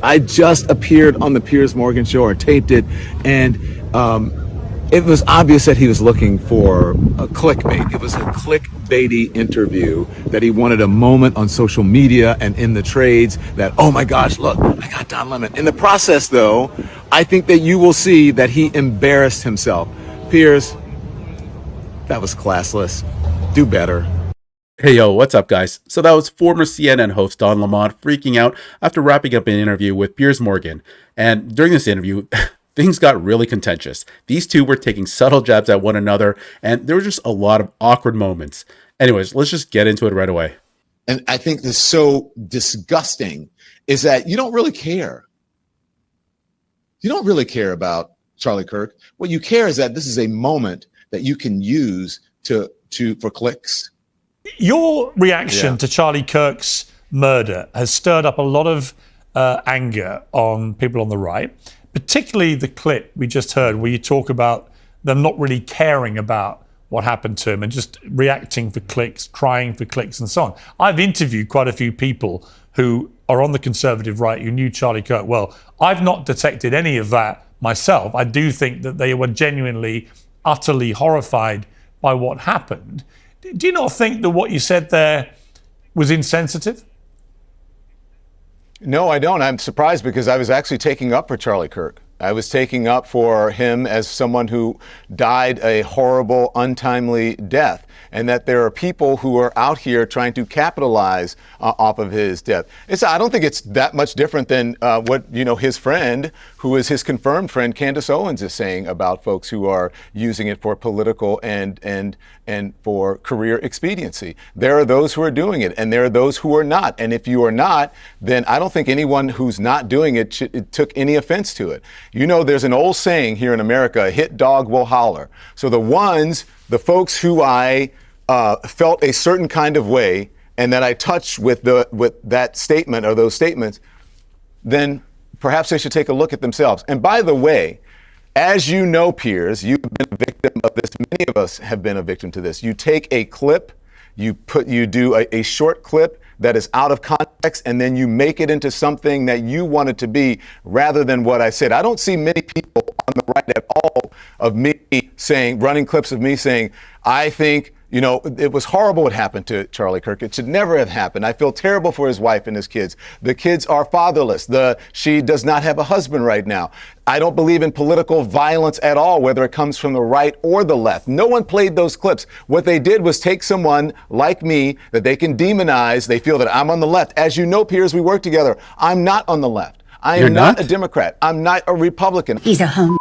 I just appeared on the Piers Morgan show, or taped it, and it was obvious that he was looking for a clickbait. It was a clickbaity interview, that he wanted a moment on social media and in the trades that, oh my gosh, look, I got Don Lemon. In the process, though, I think that you will see that he embarrassed himself. Piers, that was classless. Do better. Hey yo, what's up guys? So that was former CNN host Don Lemon freaking out after wrapping up an interview with Piers Morgan. And during this interview, things got really contentious. These two were taking subtle jabs at one another, and there were just a lot of awkward moments. Anyways, let's just get into it right away. And I think this is so disgusting is that you don't really care. You don't really care about Charlie Kirk. What you care is that this is a moment that you can use for clicks. Your reaction to Charlie Kirk's murder has stirred up a lot of anger on people on the right, particularly the clip we just heard where you talk about them not really caring about what happened to him and just reacting for clicks, crying for clicks and so on. I've interviewed quite a few people who are on the conservative right who knew Charlie Kirk well. I've not detected any of that myself. I do think that they were genuinely, utterly horrified by what happened. Do you not think that what you said there was insensitive? No, I don't. I'm surprised because I was actually taking up for Charlie Kirk. I was taking up for him as someone who died a horrible, untimely death, and that there are people who are out here trying to capitalize off of his death. I don't think it's that much different than what his friend, who is his confirmed friend, Candace Owens, is saying about folks who are using it for political and for career expediency. There are those who are doing it, and there are those who are not. And if you are not, then I don't think anyone who's not doing it took any offense to it. There's an old saying here in America, a hit dog will holler. So the folks who I felt a certain kind of way and that I touched with that statement or those statements, then perhaps they should take a look at themselves. And by the way, as you know, Piers, you've been a victim of this. Many of us have been a victim to this. You take a clip, you do a short clip that is out of context, and then you make it into something that you want it to be rather than what I said. I don't see many people on the right at all of me running clips of me saying, I think, it was horrible what happened to Charlie Kirk. It should never have happened. I feel terrible for his wife and his kids. The kids are fatherless. She does not have a husband right now. I don't believe in political violence at all, whether it comes from the right or the left. No one played those clips. What they did was take someone like me that they can demonize. They feel that I'm on the left. As you know, Piers, we work together. I'm not on the left. I am not a Democrat. I'm not a Republican. He's a home.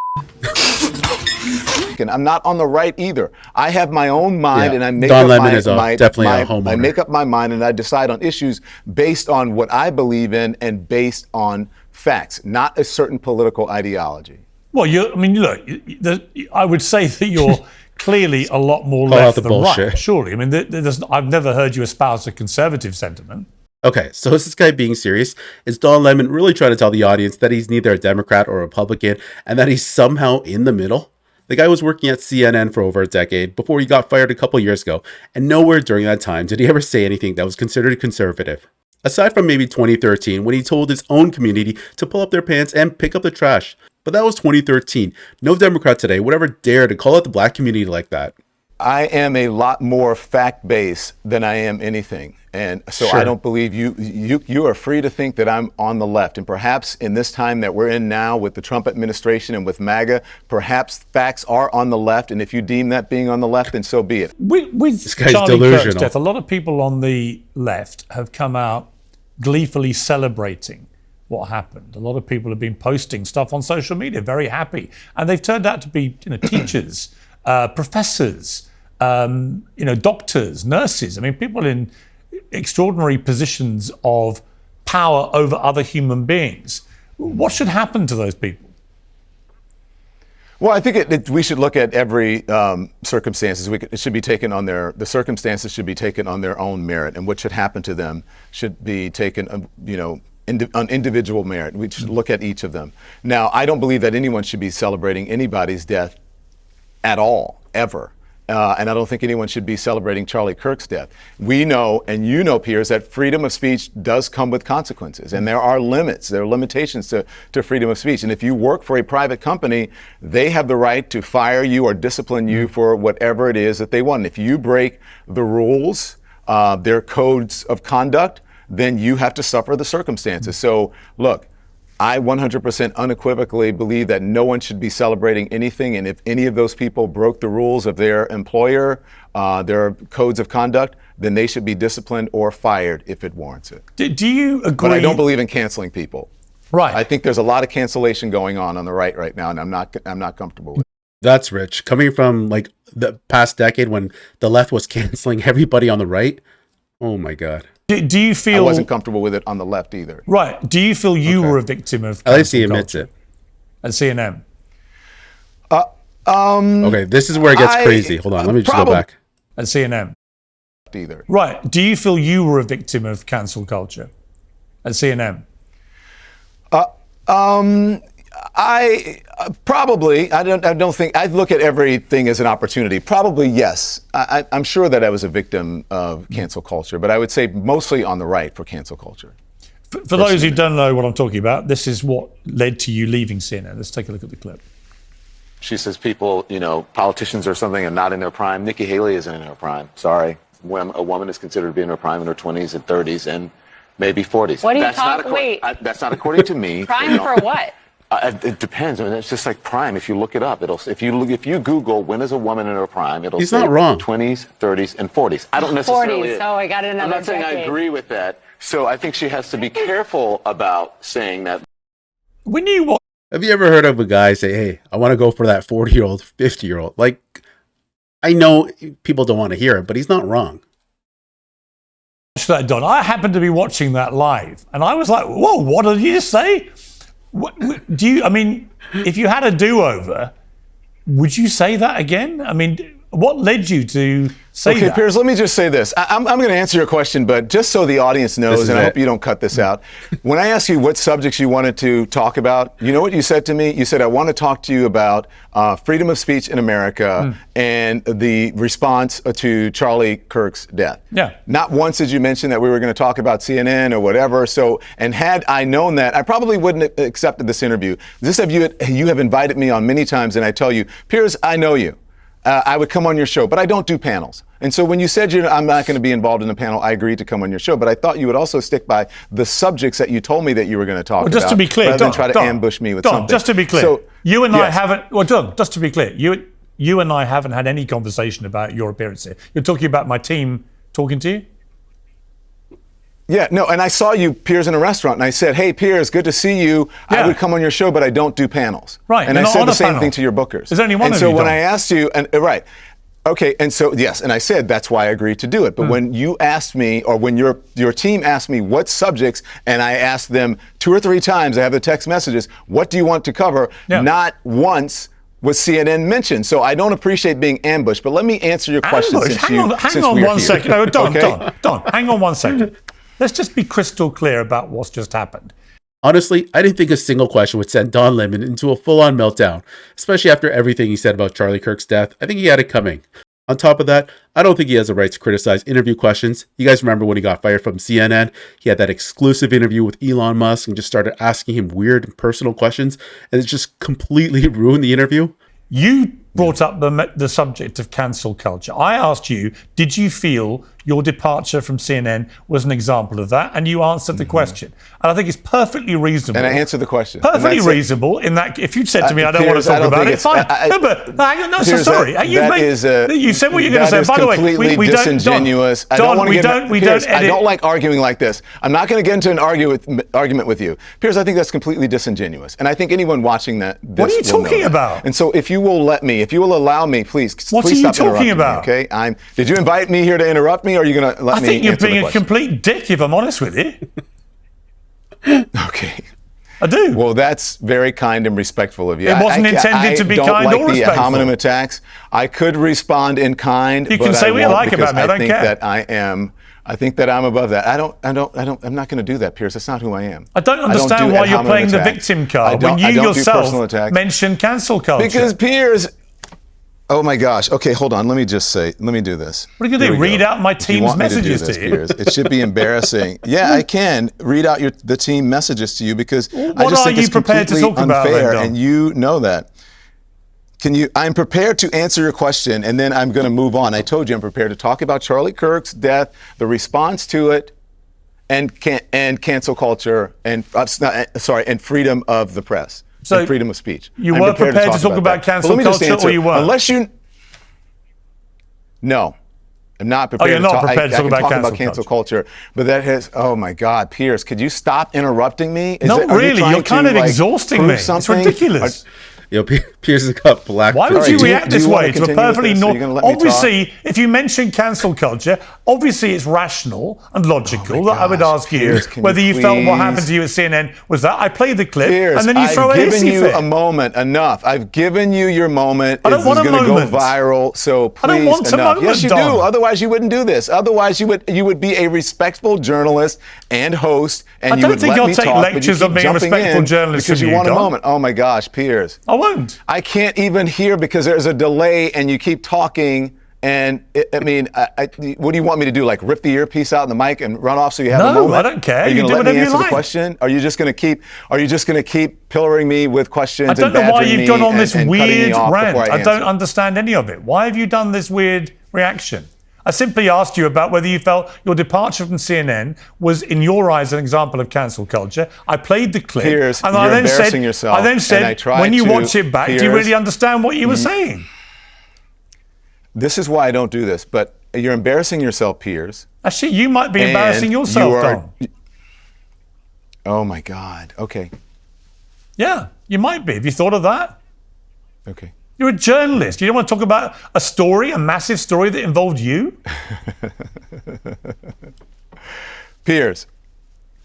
I'm not on the right either. I have my own mind, and I make Don up Lemon is definitely a homeowner. I make up my mind, and I decide on issues based on what I believe in and based on facts, not a certain political ideology. Well, I would say that you're clearly a lot more left than right. Surely, I've never heard you espouse a conservative sentiment. Okay, so is this guy being serious? Is Don Lemon really trying to tell the audience that he's neither a Democrat or a Republican and that he's somehow in the middle? The guy was working at CNN for over a decade before he got fired a couple years ago, and nowhere during that time did he ever say anything that was considered conservative. Aside from maybe 2013, when he told his own community to pull up their pants and pick up the trash. But that was 2013. No Democrat today would ever dare to call out the black community like that. I am a lot more fact-based than I am anything. And so I don't believe you are free to think that I'm on the left. And perhaps in this time that we're in now with the Trump administration and with MAGA, perhaps facts are on the left. And if you deem that being on the left, then so be it. With Charlie Kirk's death, a lot of people on the left have come out gleefully celebrating what happened. A lot of people have been posting stuff on social media, very happy. And they've turned out to be teachers, professors, doctors, nurses. People in extraordinary positions of power over other human beings. What should happen to those people? Well, I think we should look at every circumstances. It should be taken on the circumstances should be taken on their own merit, and what should happen to them should be taken, on individual merit. We should look at each of them. Now, I don't believe that anyone should be celebrating anybody's death at all, ever. And I don't think anyone should be celebrating Charlie Kirk's death. We know, and you know, Piers, that freedom of speech does come with consequences. And there are limits, there are limitations to freedom of speech. And if you work for a private company, they have the right to fire you or discipline you for whatever it is that they want. And if you break the rules, their codes of conduct, then you have to suffer the circumstances. So, look, I 100% unequivocally believe that no one should be celebrating anything, and if any of those people broke the rules of their employer, their codes of conduct, then they should be disciplined or fired if it warrants it. Do you agree? But I don't believe in canceling people. Right. I think there's a lot of cancellation going on the right now, and I'm not comfortable with it. That's rich. Coming from like the past decade when the left was canceling everybody on the right. Oh my God. Do you feel... I wasn't comfortable with it on the left either. Right. Do you feel you were a victim of At least he cancel admits culture it. at CNN? Okay, this is where it gets crazy. Hold on, let me just go back. At CNN? Either. Right. Do you feel you were a victim of cancel culture at CNN? I probably. I don't think. I look at everything as an opportunity. Probably yes. I'm sure that I was a victim of cancel culture, but I would say mostly on the right for cancel culture. For those who don't know what I'm talking about, this is what led to you leaving CNN. Let's take a look at the clip. She says people, politicians or something are not in their prime. Nikki Haley isn't in her prime. Sorry. When a woman is considered to be in her prime in her 20s and 30s and maybe 40s. What are you talking? Wait. That's not according to me. Prime for what? It depends. I mean, it's just like prime. If you look it up, if you Google when is a woman in her prime, it'll He's say not wrong. 20s, 30s, and 40s. I don't necessarily. 40s. Oh, I got another I'm not saying decade. I agree with that. So I think she has to be careful about saying that. When you watch Have you ever heard of a guy say, hey, I want to go for that 40-year-old, 50-year-old? Like, I know people don't want to hear it, but he's not wrong. that, Don, I happened to be watching that live, and I was like, whoa, what did you just say? If you had a do-over, would you say that again? I mean, what led you to say that? Okay, Piers, let me just say this. I'm going to answer your question, but just so the audience knows, and I hope you don't cut this out. When I asked you what subjects you wanted to talk about, you know what you said to me? You said, I want to talk to you about freedom of speech in America and the response to Charlie Kirk's death. Yeah. Not once did you mention that we were going to talk about CNN or whatever. So, and had I known that, I probably wouldn't have accepted this interview. You have invited me on many times, and I tell you, Piers, I know you. I would come on your show, but I don't do panels. And so when you said I'm not going to be involved in a panel, I agreed to come on your show. But I thought you would also stick by the subjects that you told me that you were going to talk about. Just to be clear, rather than try to ambush me with something. Just to be clear, so, you and I yes. haven't. Well, Don, just to be clear, you and I haven't had any conversation about your appearance here. You're talking about my team talking to you. Yeah, no, and I saw you, Piers, in a restaurant, and I said, hey, Piers, good to see you. Yeah. I would come on your show, but I don't do panels. Right, And you're I not said on the a same panel. thing to your bookers. There's only one and of so you, when Don. I asked you, and right, okay, and so, yes, and I said that's why I agreed to do it. But when you asked me, or when your team asked me what subjects, and I asked them 2 or 3 times, I have the text messages, what do you want to cover? Yeah. Not once was CNN mentioned. So I don't appreciate being ambushed, but let me answer your question Hang on one second. No, Don, hang on 1 second. Let's just be crystal clear about what's just happened. Honestly, I didn't think a single question would send Don Lemon into a full-on meltdown, especially after everything he said about Charlie Kirk's death. I think he had it coming. On top of that, I don't think he has a right to criticize interview questions. You guys remember when he got fired from CNN? He had that exclusive interview with Elon Musk and just started asking him weird and personal questions, and it just completely ruined the interview. You brought up the subject of cancel culture. I asked you, did you feel your departure from CNN was an example of that? And you answered the question. And I think it's perfectly reasonable. And I answered the question. Perfectly reasonable in that if you'd said to me, I don't Piers, want to talk about it, fine. Piers, Sorry. Piers, You said what you're going to say. By the way, we don't. Disingenuous. Don, we don't edit. I don't like arguing like this. I'm not going to get into an argument with you. Piers, I think that's completely disingenuous. And I think anyone watching that. What are you talking about? And so if you will allow me, please. What please are you stop talking interrupting about? Me, okay. Did you invite me here to interrupt me, or are you going to let me? I think you're answer the being a question? complete dick, if I'm honest with you. Okay. I do. Well, that's very kind and respectful of you. It wasn't intended to be kind or I don't like the respectful. ad hominem attacks. I could respond in kind. You can but say I what you won't like about me. I don't think care. that I think that I'm above that. I'm not going to do that, Piers. That's not who I am. I don't understand why you're playing the victim card when you yourself mentioned cancel culture. Because Piers. Oh my gosh. Okay, hold on. Let me do this. What are you going to do? Read out my team's messages to you? Piers, it should be embarrassing. Yeah, I can read out the team messages to you because I just think it's completely unfair, and you know that. I'm prepared to answer your question, and then I'm going to move on. I told you I'm prepared to talk about Charlie Kirk's death, the response to it, and cancel culture, and freedom of the press. So and freedom of speech. You weren't prepared to talk about cancel culture, or you weren't? Unless you... No. I'm not prepared you're not prepared to talk about cancel culture. But that has... Oh, my God. Piers, could you stop interrupting me? Not really. You're kind of exhausting me. It's ridiculous. Piers has got black. Why would you react this way to a perfectly normal? Obviously, if you mention cancel culture, obviously it's rational and logical that I would ask you whether you felt what happened to you at CNN was that. I played the clip, and then you throw a hissy fit. I've given you a moment. Enough. I've given you your moment. I don't want a moment. It's going to go viral. So please, I don't want a moment. Yes, you do. Otherwise, you wouldn't do this. Otherwise, you would be a respectful journalist and host, and you would let me talk. I don't think I'll take lectures on being a respectful journalist because you want a moment. Oh my gosh, Piers. I won't. I can't even hear because there's a delay and you keep talking. And what do you want me to do? Like rip the earpiece out in the mic and run off so you have a moment? No, I don't care. Are you do going to let me answer the question? Are you just going to keep pillaring me with questions? I don't know why you've gone on this weird rant. I don't understand any of it. Why have you done this weird reaction? I simply asked you about whether you felt your departure from CNN was, in your eyes, an example of cancel culture. I played the clip, Piers, and I then said, when you watch it back, do you really understand what you were saying? This is why I don't do this, but you're embarrassing yourself, Piers. Actually, you might be embarrassing yourself, Dom. Oh my God. Okay. Yeah, you might be. Have you thought of that? Okay. You're a journalist. You don't want to talk about a story, a massive story that involved you? Piers,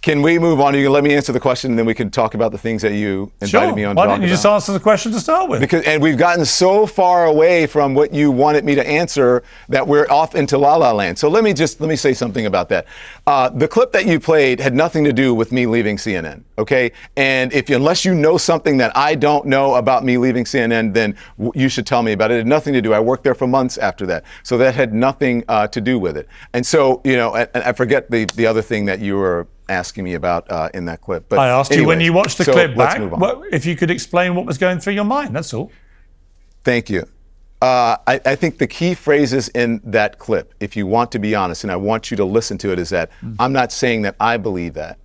can we move on? You can let me answer the question, and then we can talk about the things that you invited me on to talk about. Why didn't you just answer the question to start with? And we've gotten so far away from what you wanted me to answer that we're off into La La Land. So let me say something about that. The clip that you played had nothing to do with me leaving CNN, okay? And unless you know something that I don't know about me leaving CNN, then you should tell me about it. It had nothing to do. I worked there for months after that. So that had nothing to do with it. And so, and I forget the other thing that you were asking me about in that clip. But I asked you when you watched the clip back, if you could explain what was going through your mind, that's all. Thank you. I think the key phrases in that clip, if you want to be honest, and I want you to listen to it, is that I'm not saying that I believe that.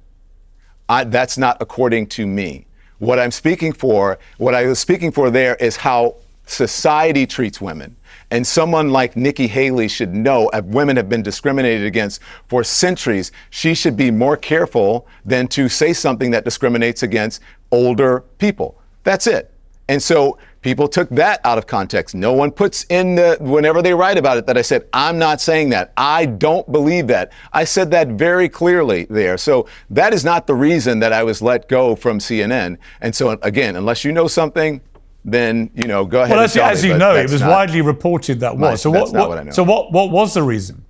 That's not according to me. What I was speaking for there is how society treats women. And someone like Nikki Haley should know women have been discriminated against for centuries. She should be more careful than to say something that discriminates against older people. That's it. And so people took that out of context. No one puts in whenever they write about it that I said, I'm not saying that. I don't believe that. I said that very clearly there. So that is not the reason that I was let go from CNN. And so again, unless you know something, then go ahead. Well, as you know, it was widely reported that was. So what was the reason?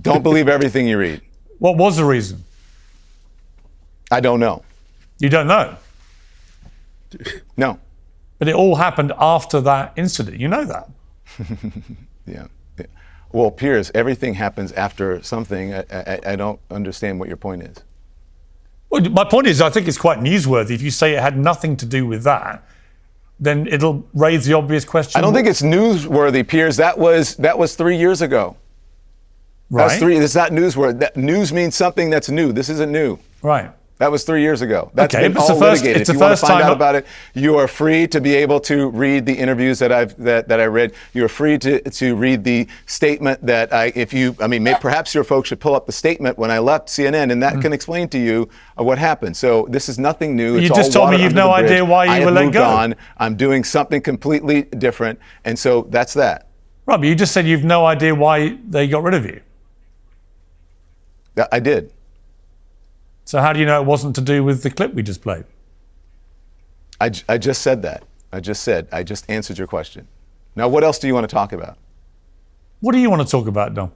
Don't believe everything you read. What was the reason? I don't know. You don't know? No. But it all happened after that incident. You know that. Yeah. Well, Piers, everything happens after something. I don't understand what your point is. Well, my point is, I think it's quite newsworthy. If you say it had nothing to do with that, then it'll raise the obvious question. I don't think it's newsworthy, Piers. That was 3 years ago. Right. It's not newsworthy. News means something that's new. This isn't new. Right. That was 3 years ago. That's okay, been all litigated. It's if you want to find out about it, you are free to be able to read the interviews that I read. You are free to read the statement that perhaps your folks should pull up the statement when I left CNN, and that can explain to you what happened. So this is nothing new. You just told me you've no idea why you were let go. On. I'm doing something completely different, and so that's that. Right, but you just said you've no idea why they got rid of you. I did. So how do you know it wasn't to do with the clip we just played? I just said that. I just answered your question. Now, what else do you want to talk about? What do you want to talk about, Dom?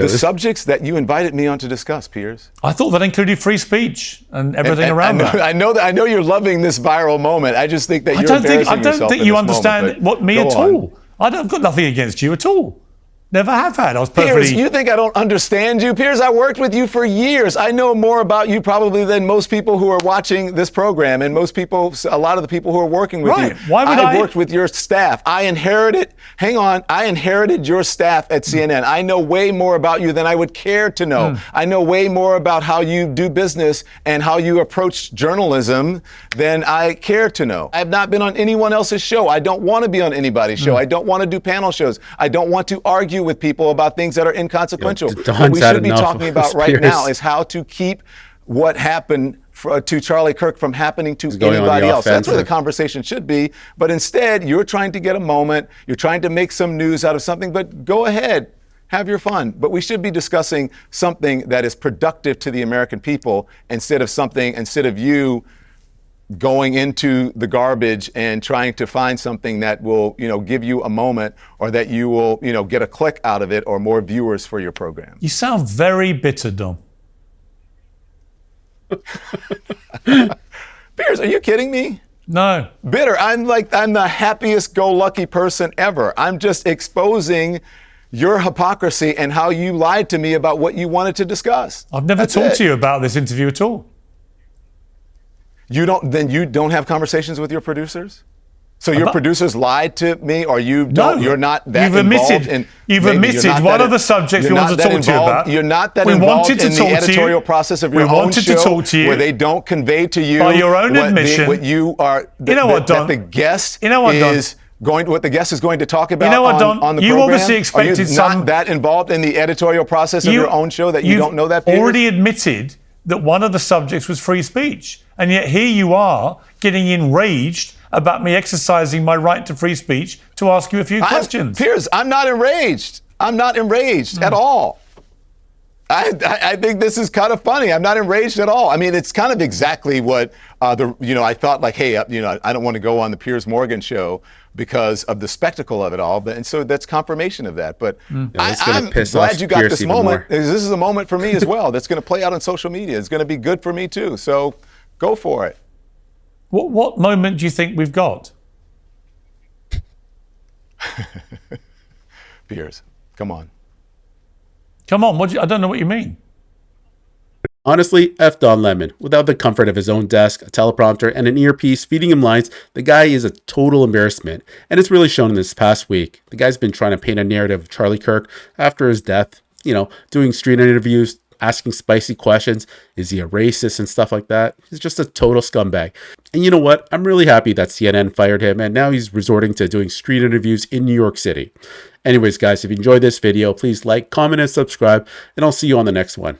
the subjects that you invited me on to discuss, Piers. I thought that included free speech and everything around that. I know you're loving this viral moment. I just think that you're embarrassing yourself. I don't think you understand me at all. On. I've got nothing against you at all. Never have had. I was perfectly... Piers, you think I don't understand you? Piers, I worked with you for years. I know more about you probably than most people who are watching this program and most people, a lot of the people who are working with you. Why would I worked with your staff. I inherited your staff at CNN. I know way more about you than I would care to know. I know way more about how you do business and how you approach journalism than I care to know. I have not been on anyone else's show. I don't want to be on anybody's show. I don't want to do panel shows. I don't want to argue with people about things that are inconsequential. What we should be talking about right now is how to keep what happened to Charlie Kirk from happening to anybody else. That's where the conversation should be. But instead, you're trying to get a moment. You're trying to make some news out of something. But go ahead. Have your fun. But we should be discussing something that is productive to the American people instead of you going into the garbage and trying to find something that will, give you a moment or that you will, get a click out of it or more viewers for your program. You sound very bitter, Dom. Piers, are you kidding me? No. Bitter. I'm the happiest go lucky person ever. I'm just exposing your hypocrisy and how you lied to me about what you wanted to discuss. I've never talked to you about this interview at all. You don't have conversations with your producers? So your producers lied to me, or you're not that involved? You've admitted one of the subjects we wanted to talk to you about. You're not that involved in the editorial process of your own show, where they don't convey to you by your own admission what you are. What the guest is going to talk about on the program. You obviously expected not that involved in the editorial process of your own show that you don't know that. Piers? Already admitted that one of the subjects was free speech. And yet here you are getting enraged about me exercising my right to free speech to ask you a few questions. Piers, I'm not enraged. I'm not enraged at all. I think this is kind of funny. I'm not enraged at all. I mean, it's kind of exactly what I thought, like, hey, I don't want to go on the Piers Morgan show because of the spectacle of it all. And so that's confirmation of that. But I'm glad you got Piers this moment. This is a moment for me as well that's going to play out on social media. It's going to be good for me too. So go for it. What moment do you think we've got? Piers, come on. Come on, I don't know what you mean. Honestly, F Don Lemon. Without the comfort of his own desk, a teleprompter, and an earpiece feeding him lines, the guy is a total embarrassment. And it's really shown in this past week. The guy's been trying to paint a narrative of Charlie Kirk after his death, doing street interviews, asking spicy questions. Is he a racist and stuff like that? He's just a total scumbag. And you know what? I'm really happy that CNN fired him, and now he's resorting to doing street interviews in New York City. Anyways, guys, if you enjoyed this video, please like, comment, and subscribe, and I'll see you on the next one.